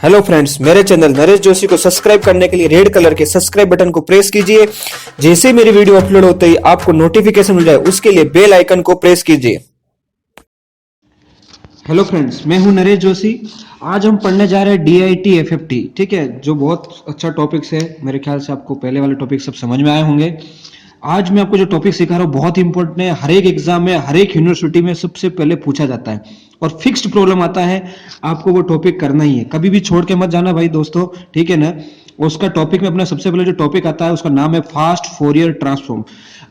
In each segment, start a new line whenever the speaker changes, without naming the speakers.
Hello friends, मेरे channel Naresh Joshi को subscribe करने के लिए रेड कलर के सब्सक्राइब बटन को प्रेस कीजिए। जैसे ही मेरी वीडियो अपलोड होते ही आपको नोटिफिकेशन मिल जाए, उसके लिए बेल आइकन को प्रेस कीजिए।
हेलो फ्रेंड्स, मैं हूं नरेश जोशी। आज हम पढ़ने जा रहे हैं DIT-FFT। ठीक है, जो बहुत अच्छा टॉपिक्स है। मेरे ख्याल से आपको पहले वाले टॉपिक सब समझ में आए होंगे। आज मैं आपको जो टॉपिक सिखा रहा हूँ बहुत इंपॉर्टेंट है। हर एक एग्जाम में, हर एक यूनिवर्सिटी में सबसे पहले पूछा जाता है और फिक्स्ड प्रॉब्लम आता है। आपको वो टॉपिक करना ही है, कभी भी छोड़ के मत जाना भाई दोस्तों, ठीक है ना। उसका टॉपिक में अपना सबसे पहले जो टॉपिक आता है उसका नाम है फास्ट फोरियर ट्रांसफॉर्म।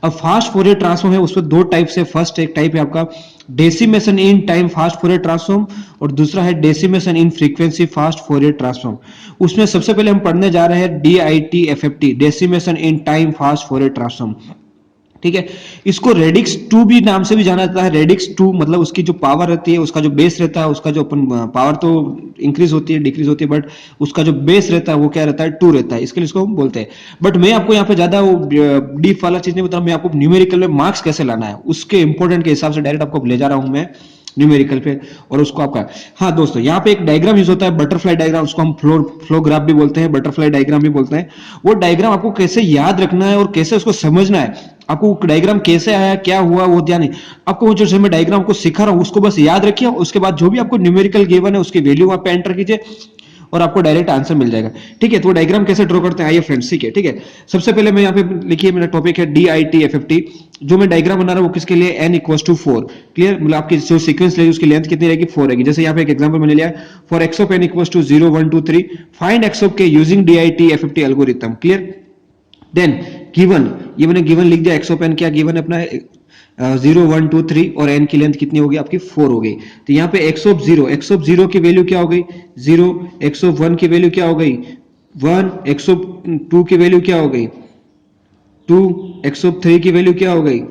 अब फास्ट फोरियर ट्रांसफॉर्म है, उसमें दो टाइप से। फर्स्ट एक टाइप है आपका decimation in time fast Fourier transform और दूसरा है decimation in frequency fast Fourier transform. उसमें सबसे पहले हम पढ़ने जा रहे हैं DIT-FFT, decimation in time fast Fourier transform. ठीक है, इसको रेडिक्स 2 भी नाम से भी जाना जाता है। रेडिक्स 2 मतलब उसकी जो पावर रहती है, उसका जो बेस रहता है, उसका जो अपन पावर तो इंक्रीज होती है डिक्रीज होती है, बट उसका जो बेस रहता है वो क्या रहता है, 2 रहता है। इसके लिए इसको हम बोलते हैं। बट मैं आपको यहाँ पे ज्यादा वो डीप वाला चीज नहीं बता रहा। मैं आपको न्यूमेरिकल में मार्क्स कैसे लाना है उसके इंपॉर्टेंट के हिसाब से डायरेक्ट आपको ले जा रहा हूं मैं न्यूमेरिकल पे, और उसको आपका। हाँ दोस्तों, यहाँ पे एक डायग्राम यूज होता है, बटरफ्लाई डायग्राम। उसको हम फ्लोग्राफ भी बोलते हैं, बटरफ्लाई डायग्राम भी बोलते हैं। वो डायग्राम आपको कैसे याद रखना है और कैसे उसको समझना है, आपको डायग्राम कैसे आया, क्या हुआ, वो ध्यान नहीं। आपको वो जो मैं डायग्राम को सिखा रहा हूँ उसको बस याद रखिए। उसके बाद जो भी आपको न्यूमेरिकल गिवन है उसकी वैल्यू वहां पे एंटर कीजिए और आपको डायरेक्ट आंसर मिल जाएगा। ठीक है, तो डायग्राम कैसे ड्रॉ करते हैं आइए फ्रेंड्स, ठीक है। ठीक है, सबसे पहले मैं यहाँ पे लिखिए, मेरा टॉपिक है DIT-FFT। जो मैं डायग्राम बना रहा हूँ वो किसके लिए, n=4। क्लियर, मतलब आपकी जो सीक्वेंस रहेगी उसकी लेंथ कितनी रहेगी, 4 रहेगी। जैसे यहाँ पे एक एग्जांपल मैंने लिया है, for x of n = 0 1 2 3 find x of k using DIT-FFT algorithm. Clear, then given, ये मैंने गिवन लिख दिया। x ऑफ n क्या गिवन है अपना, 0 1 2 3 और n की लेंथ कितनी होगी आपकी, 4 हो गई। तो यहाँ पे x ऑफ 0 की वैल्यू क्या हो गई, 0। x ऑफ 1 की वैल्यू क्या हो गई, 1। x ऑफ 2 की वैल्यू क्या हो गई, 2। x ऑफ 3 की वैल्यू क्या हो गई,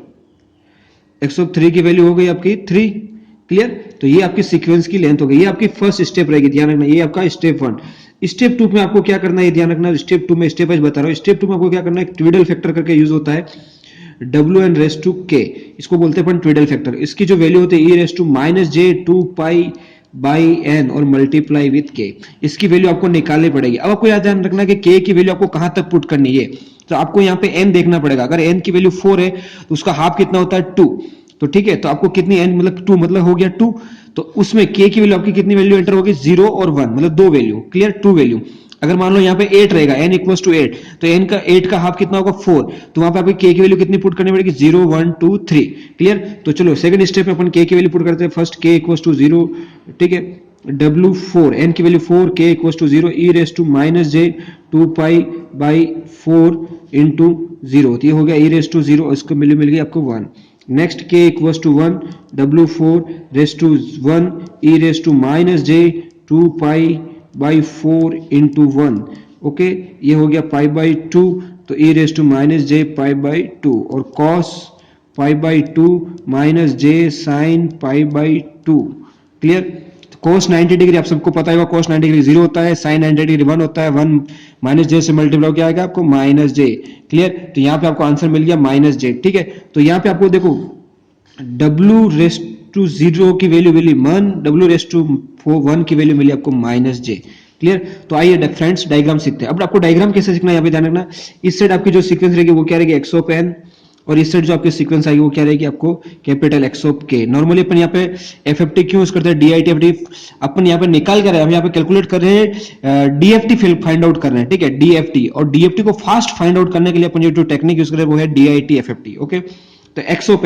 x ऑफ 3 की वैल्यू हो गई आपकी 3। क्लियर, तो ये आपकी सीक्वेंस की लेंथ हो गई। ये आपकी फर्स्ट स्टेप रहेगी, ध्यान रखना। ये आपका स्टेप 1। स्टेप 2 में आपको क्या करना है, ध्यान रखना। स्टेप 2 में स्टेप वाइज बता रहा हूँ। स्टेप 2 में आपको क्या करना है, ट्विडल फैक्टर करके यूज होता है, WN⁻k। इसको बोलते हैं अपन ट्विडल फैक्टर। इसकी जो वैल्यू होती है e⁻j2π/n और मल्टीप्लाई विथ k। इसकी वैल्यू आपको निकालनी पड़ेगी। अब आपको याद ध्यान रखना कि k की वैल्यू आपको कहां तक पुट करनी है। तो आपको यहाँ पे n देखना पड़ेगा। अगर n की वैल्यू 4 है तो उसका हाफ कितना होता है, 2। तो ठीक है, तो आपको कितनी n मतलब 2 मतलब हो गया 2। तो उसमें k की वैल्यू आपकी कितनी वैल्यू एंटर होगी, 0 और 1 मतलब 2 वैल्यू। Clear, 2 value. अगर मान लो यहाँ पे 8 रहेगा, n=8, तो n का हाफ कितना होगा, 4। तो वहां पे आपकी k की वैल्यू कितनी पुट करनी पड़ेगी, 0 1 2 3। क्लियर, तो चलो सेकंड स्टेप में अपन k की वैल्यू पुट करते हैं। फर्स्ट k=0, ठीक है, W4 n की वैल्यू 4, k=0 e⁻²π/4 इंटू 0। तो ये हो गया e⁻0, इसको वैल्यू मिल गई आपको 1। Next k=1, W4⁻1 e⁻j2π/4 into 1। Okay, ये हो गया π/2, तो e⁻j π/2 और cos π/2 j sin π/2। Clear, cos 90 degree आप सबको पता होगा, cos 90 डिग्री 0 होता है, sin 90 डिग्री 1 होता है। 1 -j से मल्टीप्लाई क्या आएगा आपको, -j। क्लियर, तो यहाँ पे आपको आंसर मिल गया -j। ठीक है, तो यहाँ पे आपको देखो W⁻0 की वैल्यू मिली 1, W⁻1 की वैल्यू मिली आपको -j। क्लियर, तो आइए फ्रेंड्स डायग्राम सीखते हैं। अब आपको डायग्राम कैसे सीखना है यहाँ पे ध्यान रखना। इस साइड आपकी जो सीक्वेंस रहेगी वो क्या रहेगी, x ऑफ n, और इस साइड जो आपकी सीक्वेंस आएगी वो क्या रहेगी आपको, capital X of k। Normally अपन यहाँ पे FFT क्यों यूज करते हैं, DIT-FFT अपन यहाँ पे निकाल कर रहे हैं, हम यहाँ पे कैलकुलेट कर रहे हैं, DFT फाइंड आउट कर रहे हैं। ठीक है, DFT, और DFT को फास्ट फाइंड आउट करने के लिए अपन जो टेक्निक यूज कर रहे हैं वो है DIT-FFT। ओके, तो x ऑफ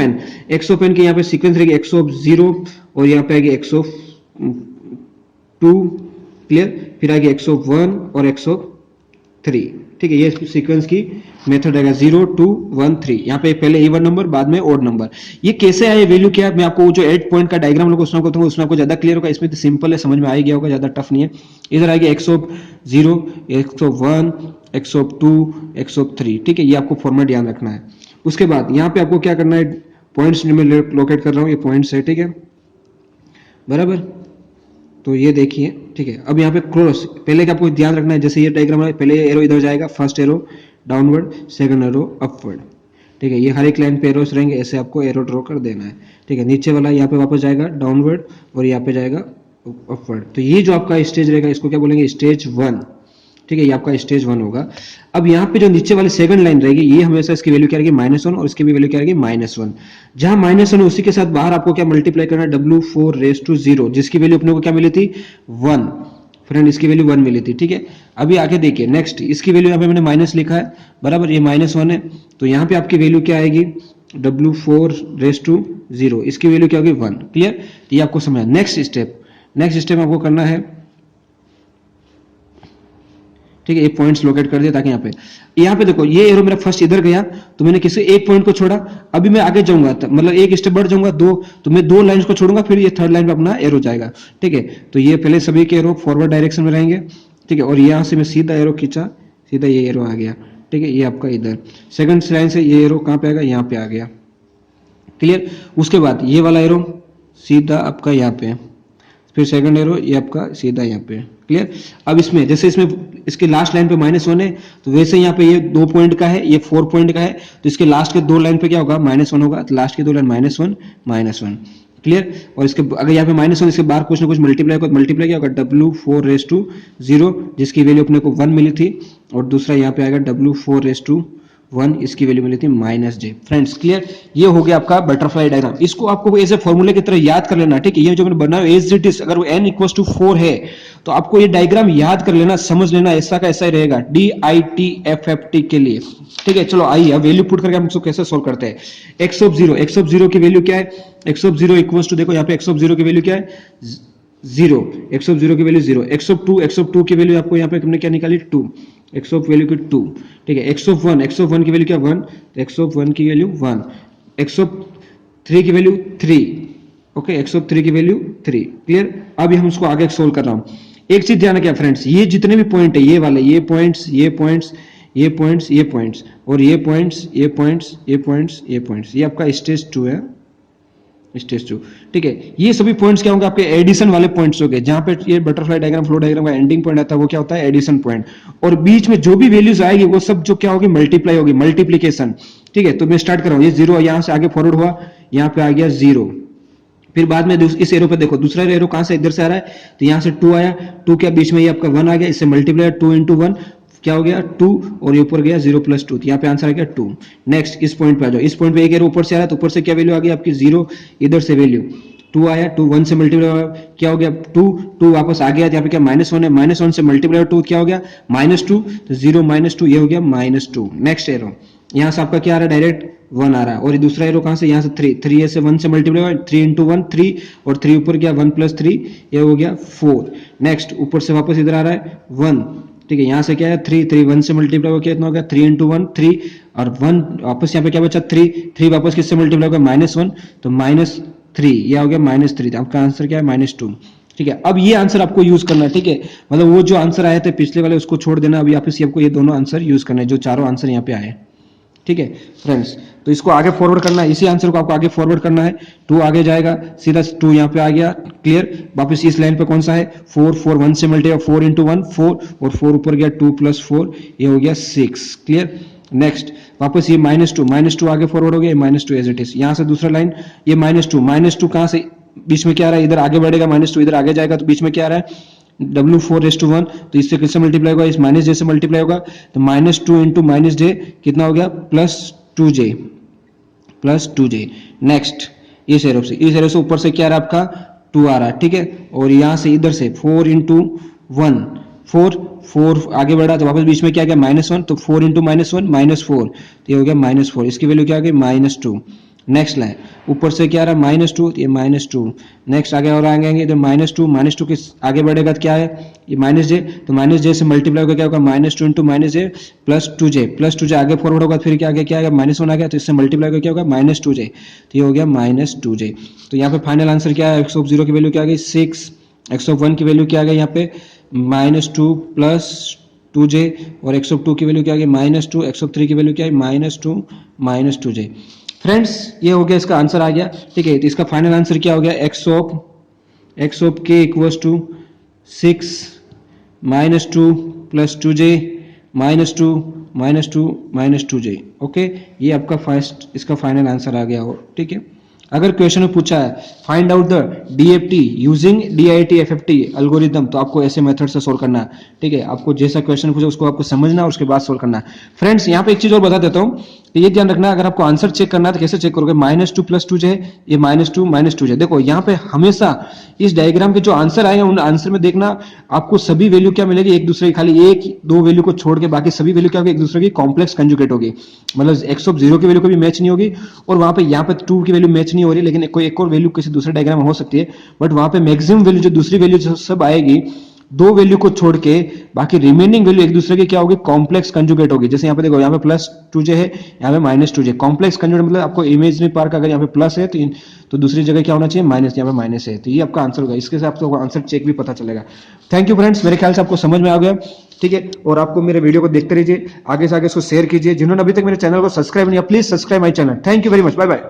n की यहाँ पे सीक्वेंस रहेगी x ऑफ 0 और यहाँ पे आएगी x ऑफ 2। क्लियर, फिर आएगी x ऑफ 1 और x ऑफ 3। ठीक है, ये सीक्वेंस की मेथड रहेगा 0 2 1 3। यहाँ पे पहले इवन नंबर बाद में ऑड नंबर। ये कैसे है, ये वैल्यू क्या है, मैं आपको जो 8 पॉइंट का डायग्राम लोग उसमें बताऊंगा, उसमें आपको ज्यादा क्लियर होगा। इसमें तो सिंपल है, समझ में आ गया होगा, ज्यादा टफ नहीं है। इधर आएगी x of 0, x of 1, x of 2, x of 3। ठीक है, ये आपको फॉर्मेट ध्यान रखना है। उसके बाद यहाँ पे आपको क्या करना है, पॉइंट्स में लोकेट कर रहा हूँ, ये पॉइंट्स है। ठीक है, बराबर, तो ये देखिए। ठीक है, अब यहाँ पे क्रॉस, पहले आपको ध्यान रखना है, जैसे ये डायग्राम है, पहले एरो इधर जाएगा, first arrow downward, second arrow upward. ठीक है, ये हर एक लाइन पे एरोस रहेंगे, ऐसे आपको एरो ड्रॉ कर देना है। ठीक है, नीचे वाला यहाँ पे वापस जाएगा डाउनवर्ड और यहाँ पे जाएगा अपवर्ड। तो ये जो आपका स्टेज रहेगा इसको क्या बोलेंगे, स्टेज 1, ठीक है, ये आपका स्टेज 1 होगा। अब यहाँ पे जो नीचे वाली सेकंड लाइन रहेगी ये हमेशा इसकी वैल्यू क्या रहेगी -1 और इसकी भी वैल्यू क्या रहेगी -1। जहां -1 है उसी के साथ बाहर आपको क्या मल्टीप्लाई करना है, W4⁻0 जिसकी वैल्यू अपने को क्या मिली थी 1, फ्रेंड इसकी वैल्यू 1 मिली थी, ठीक है। अभी आगे देखिए नेक्स्ट, इसकी वैल्यू यहाँ पे मैंने माइनस लिखा है बराबर, ये -1 है, तो यहाँ पे आपकी वैल्यू क्या आएगी W4⁻0, इसकी वैल्यू क्या होगी 1, क्लियर। ये आपको समझना। नेक्स्ट स्टेप आपको करना है, ठीक है, ये पॉइंट्स लोकेट कर दिया ताकि यहाँ पे देखो ये एरो मेरा फर्स्ट इधर गया तो मैंने किसी एक पॉइंट को छोड़ा, अभी मैं आगे जाऊंगा मतलब एक स्टेप बढ़ जाऊंगा दो, तो मैं दो लाइंस को छोड़ूंगा, फिर ये थर्ड लाइन पे अपना एरो जाएगा, ठीक है। तो ये पहले सभी के एरो फॉरवर्ड डायरेक्शन में रहेंगे, ठीक है, और यहाँ से मैं सीधा एरो खींचा, सीधा ये एरो आ गया, ठीक है, ये आपका इधर सेकंड लाइन से ये एरो कहाँ पे आएगा, यहाँ पे आ गया, क्लियर। उसके बाद ये वाला एरो सीधा आपका यहाँ पे, फिर सेकंड एरो ये आपका सीधा यहाँ पे, क्लियर। अब इसमें जैसे इसमें इसके लास्ट लाइन पे -1 है, तो वैसे यहाँ पे ये 2 पॉइंट का है, ये 4 पॉइंट का है, तो इसके लास्ट के 2 लाइन पे क्या होगा -1 होगा, तो लास्ट के 2 लाइन -1, क्लियर। और इसके अगर यहाँ पे -1 इसके बाहर कुछ ना कुछ मल्टीप्लाई होगा, मल्टीप्लाई क्या होगा W4⁻0 जिसकी वैल्यू अपने को 1 मिली थी, और दूसरा यहाँ पे आएगा W4⁻1 इसकी वैल्यू मिली थी -j। फ्रेंड्स क्लियर, ये हो गया आपका बटरफ्लाई डायग्राम। इसको आपको ऐसे फॉर्मूले की तरह याद कर लेना, ठीक है। ये जो मैंने बनाया एज इट इज, अगर वो n = 4 है तो आपको ये डायग्राम याद कर लेना, समझ लेना, ऐसा का ऐसा ही रहेगा DITFFT के लिए, ठीक है। चलो आइए अब वैल्यू पुट करके हम इसको कैसे सोल्व करते हैं। x0 की वैल्यू क्या है, x0 = देखो यहाँ पे x0 की वैल्यू क्या है 0, x0 की वैल्यू 0, x2 की वैल्यू आपको यहाँ पे हमने क्या निकाली 2, x वैल्यू की 2, ठीक है। x1 की वैल्यू क्या 1, x1 की वैल्यू 1, x3 की वैल्यू 3, ओके, x3 की वैल्यू 3, क्लियर। अब हम उसको आगे सोल्व कर रहा हूँ। एक चीज ध्यान रखिए फ्रेंड्स, ये जितने भी पॉइंट है ये वाले, ये पॉइंट्स और ये पॉइंट्स, ये आपका स्टेज 2 है, स्टेज 2, ठीक है। ये सभी पॉइंट्स क्या होंगे आपके एडिशन वाले पॉइंट्स हो गए, जहां पे ये बटरफ्लाई डायग्राम फ्लो डायग्राम का एंडिंग पॉइंट आता है वो क्या होता है एडिशन पॉइंट, और बीच में जो भी वैल्यूज आएगी वो सब जो क्या होगी मल्टीप्लाई होगी, मल्टीप्लीकेशन, ठीक है। तो मैं स्टार्ट कर रहा हूँ, ये 0 यहाँ से आगे फॉरवर्ड हुआ, यहाँ पे आ गया 0, फिर बाद में इस एरो पे देखो दूसरा एरो कहां से इधर से आ रहा है, तो यहाँ से 2 आया, 2 क्या बीच में ये आपका 1 आ गया, इससे मल्टीप्लाई 2 × 1 क्या हो गया 2, और ये ऊपर गया 0 + 2, तो यहाँ पे आंसर आ गया 2। नेक्स्ट इस पॉइंट पे आ जाओ, इस पॉइंट पे एक एरो ऊपर से आ रहा है, तो ऊपर से क्या वैल्यू आ गई आपकी 0, इधर से वैल्यू 2 आया, 2 1 से मल्टीप्लाई क्या हो गया 2 वापस आ गया, यहाँ पे क्या -1 है, -1 से मल्टीप्लाई 2 क्या हो गया -2, तो 0 -2 ये हो गया -2। नेक्स्ट एरो यहाँ से आपका क्या आ रहा है डायरेक्ट 1 आ रहा है, और ये दूसरा एरो कहां से, यहाँ से 3 से 1 से मल्टीप्लाई हुआ, 3 × 1 3, और 3 ऊपर गया 1 + 3 ये हो गया 4। नेक्स्ट ऊपर से वापस इधर आ रहा है 1, ठीक है, यहाँ से क्या है 3 1 से मल्टीप्लाई हो गया, कितना हो गया 3 × 1 3, और 1 वापस यहाँ पे क्या बचा 3 वापस किससे मल्टीप्लाई होगा -1, तो -3 ये हो गया -3, तो आपका आंसर क्या है -2, ठीक है। अब ये आंसर आपको यूज करना है, ठीक है, मतलब वो जो आंसर आए थे पिछले वाले उसको छोड़ देना, अभी वापस आपको ये दोनों आंसर यूज करना है जो चारों आंसर यहाँ पे आए, ठीक है फ्रेंड्स। तो इसको आगे फॉरवर्ड करना है, इसी आंसर को आपको आगे फॉरवर्ड करना है, 2 आगे जाएगा, सीधा 2 यहाँ पे आ गया, क्लियर। वापस इस लाइन पे कौन सा है 4 1 से मल्टीप्लाई 4 × 1 4, और 4 ऊपर गया 2 + 4 ये हो गया 6, क्लियर। नेक्स्ट वापस ये -2 आगे फॉरवर्ड हो गया, -2 एज इट इज, यहाँ से दूसरा लाइन ये -2 कहाँ से बीच में क्या आ रहा है, इधर आगे बढ़ेगा -2 इधर आगे जाएगा, तो बीच में क्या आ रहा है W4⁻1, तो इससे किससे मल्टीप्लाई होगा, इस -j से मल्टीप्लाई होगा, तो -2 × -j कितना हो गया +2j। नेक्स्ट इस एरो से ऊपर से क्या आ रहा है आपका 2 आ रहा है, ठीक है, और यहाँ से इधर से 4 × 1 4 आगे बढ़ा, तो वापस बीच में क्या आ गया -1, तो 4 × -1 -4, तो ये हो गया -4, इसकी वैल्यू क्या आ गई -2। नेक्स्ट लाइन ऊपर से क्या आ रहा है -2, ये -2, नेक्स्ट आगे और आएंगे इधर -2 के आगे बढ़ेगा तो क्या है ये -j, तो -j से मल्टीप्लाई होगा क्या होगा -2 × -j +2j आगे फॉरवर्ड होगा, फिर क्या आ गया -1 आ गया, तो इससे मल्टीप्लाई होगा क्या होगा -2j, तो ये हो गया -2j। तो यहाँ पे फाइनल आंसर क्या है, x0 की वैल्यू क्या आ गई 6, x1 की वैल्यू क्या आ गई यहाँ पे -2 + 2j, और x2 की वैल्यू क्या आ गई -2, x3 की वैल्यू क्या है -2j। फ्रेंड्स ये हो गया, इसका आंसर आ गया, ठीक है। तो इसका फाइनल आंसर क्या हो गया x of k = 6 -2 + 2j -2 -2 -2j, okay. ये आपका फर्स्ट इसका फाइनल आंसर आ गया हो, ठीक है। अगर क्वेश्चन में पूछा है find out the DFT using DIT FFT algorithm, तो आपको ऐसे मेथड से सोल्व करना है। ठीक है, आपको जैसा क्वेश्चन पूछे उसको आपको समझना और उसके बाद सोल्व करना है। फ्रेंड्स यहाँ पे एक चीज और बता देता हूँ, ये ध्यान रखना, अगर आपको आंसर चेक करना है तो कैसे चेक करोगे, -2 + 2 जो है ये -2 है। देखो यहाँ पे हमेशा इस डायग्राम के जो आंसर आएंगे उन आंसर में देखना आपको सभी वैल्यू क्या मिलेगी, एक दूसरे की, खाली एक दो वैल्यू को छोड़ के बाकी सभी वैल्यू क्या होगी, एक दूसरे की कॉम्प्लेक्स कंजुगेट होगी। मतलब x0 की वैल्यू कभी मैच नहीं होगी और वहां पे यहाँ पे 2 की वैल्यू मैच नहीं हो रही, लेकिन कोई एक और वैल्यू किसी दूसरे डायग्राम में हो सकती है, बट वहां पे मैक्सिमम वैल्यू जो दूसरी वैल्यू सब आएगी, दो वैल्यू को छोड़ के बाकी रिमेनिंग वैल्यू एक दूसरे की क्या होगी, कॉम्प्लेक्स कंजुगेट होगी। जैसे यहाँ पे देखो, यहाँ पे +2 जो है, यहाँ पे -2 जो है, कॉम्प्लेक्स कंजुगेट मतलब आपको इमेजिनरी पार्ट का अगर यहाँ पे प्लस है तो दूसरी जगह क्या होना चाहिए, माइनस, यहाँ पे माइनस है, तो ये आपका आंसर होगा। इसके से आपको आंसर चेक भी पता चलेगा। थैंक यू फ्रेंड्स, मेरे ख्याल से आपको समझ में आ गया। ठीक है, और आपको मेरे वीडियो को देखते रहिए, आगे से आगे इसको शेयर कीजिए। जिन्होंने अभी तक मेरे चैनल को सब्सक्राइब नहीं किया, please subscribe my channel. Thank you very much, bye bye.